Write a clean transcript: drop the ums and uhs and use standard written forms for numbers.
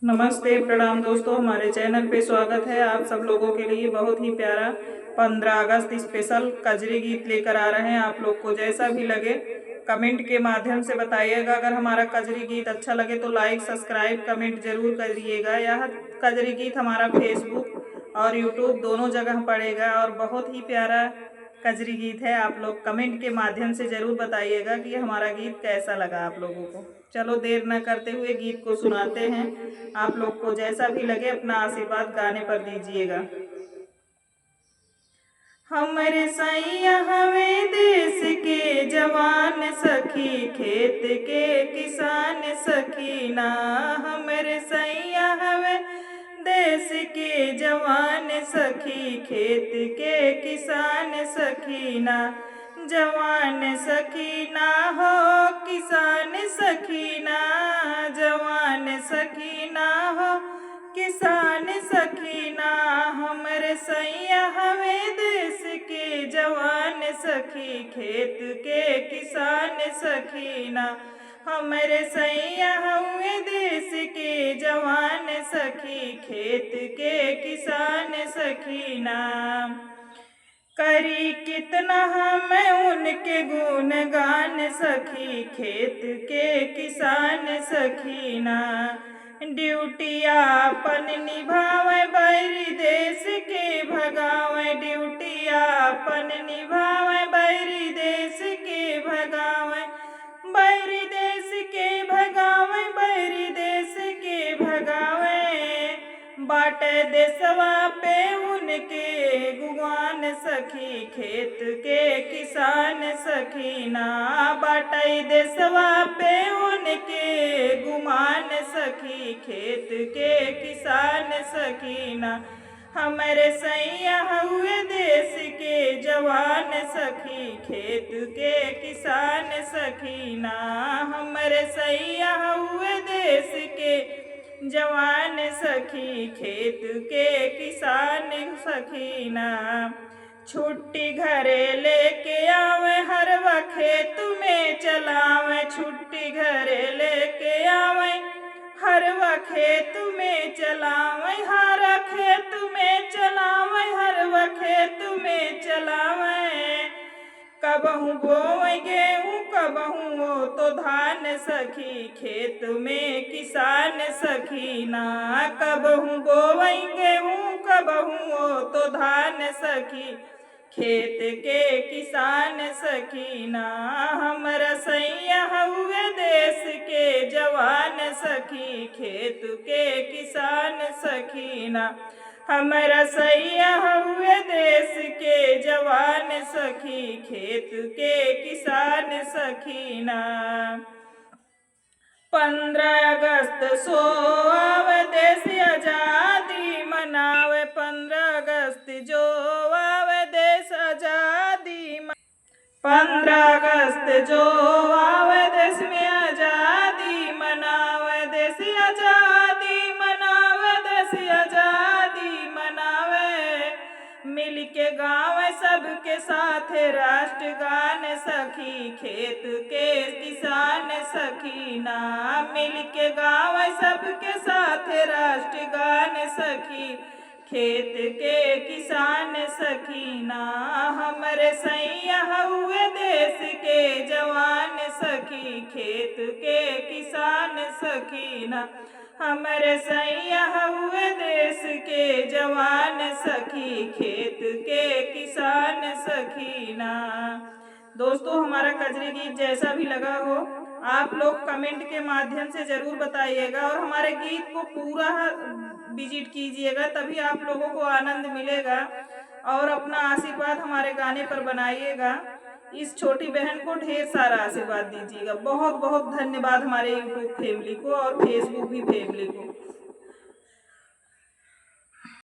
नमस्ते प्रणाम दोस्तों, हमारे चैनल पे स्वागत है। आप सब लोगों के लिए बहुत ही प्यारा 15 अगस्त स्पेशल कजरी गीत लेकर आ रहे हैं। आप लोग को जैसा भी लगे कमेंट के माध्यम से बताइएगा। अगर हमारा कजरी गीत अच्छा लगे तो लाइक सब्सक्राइब कमेंट जरूर करिएगा। यह कजरी गीत हमारा फेसबुक और यूट्यूब दोनों जगह पड़ेगा और बहुत ही प्यारा कजरी गीत है। आप लोग कमेंट के माध्यम से ज़रूर बताइएगा कि हमारा गीत कैसा लगा आप लोगों को। चलो देर न करते हुए गीत को सुनाते हैं। आप लोग को जैसा भी लगे अपना आशीर्वाद गाने पर दीजिएगा। हमरे सैया हवे देश के जवान सखी, खेत के किसान सखी ना। हमरे सैया हवे देश के जवान सखी, खेत के किसान सखी ना। जवान सखी ना हो किसान सखी ना, जवान सखी ना हो किसान सखी ना। हमरे सैया हवे देश के जवान सखी, खेत के किसान सखी ना। हमरे सैया हुए देश के जवान सखी, खेत के किसान सखी ना। करी कितना हम उनके गुणगान सखी, खेत के किसान सखी ना। ड्यूटिया अपन निभावे बैरी देश के भगावे, ड्यूटिया अपन निभावे बैरी देश के भगावे, बैरी देश के भगावे, बैरी देश के भगावे। बाटे देशवा पे उनके गुमान सखी, खेत के किसान सखी ना। बाटे देशवा पे उनके गुमान सखी, खेत के किसान सखी ना। हमरे सैया हुए देश के जवान सखी, खेत के किसान सखी ना। हमरे सैया हुए देश के जवान सखी, खेत के किसान सखी ना। छुट्टी घरे लेके आवे हरवा खेत में चलावे, छुट्टी घरे लेके आवे हरवा खेत में चलावे, हरा खेत में चलावे, हरवा खेत में चलावे। कबहू बोवे गेहूँ कबहू वो तो धान सखी, खेत में किसान सखी ना। कबहू बोवे गेहूँ कबहू वो तो धान सखी, खेत के किसान सखी ना। हमरा सैया हुए देश के जवान सखी, खेत के किसान सखी ना। हमरा सैया हुए देश के जवान सखी, खेत के किसान सखी ना। 15 अगस्त सो आवे देश आजादी मनावे, 15 अगस्त जो आवे देश आजादी 15 अगस्त जो आवे देश में आजादी मनावे, देश आजादी मनावे, देश आजादी मनावे। मिल के गावे सबके साथ राष्ट्रगान सखी, खेत के किसान सखी ना। मिल के गावे सबके साथ राष्ट्रगान सखी, खेत के किसान सखी ना। हमरे सैया हुए देश के जवान सखी, खेत के किसान सखी ना। हमरे सैया हुए देश के जवान सखी, खेत के किसान सखी ना। दोस्तों हमारा कजरी गीत जैसा भी लगा हो आप लोग कमेंट के माध्यम से ज़रूर बताइएगा और हमारे गीत को पूरा विजिट कीजिएगा, तभी आप लोगों को आनंद मिलेगा। और अपना आशीर्वाद हमारे गाने पर बनाइएगा। इस छोटी बहन को ढेर सारा आशीर्वाद दीजिएगा। बहुत बहुत धन्यवाद हमारे यूट्यूब फैमिली को और फेसबुक भी फैमिली को।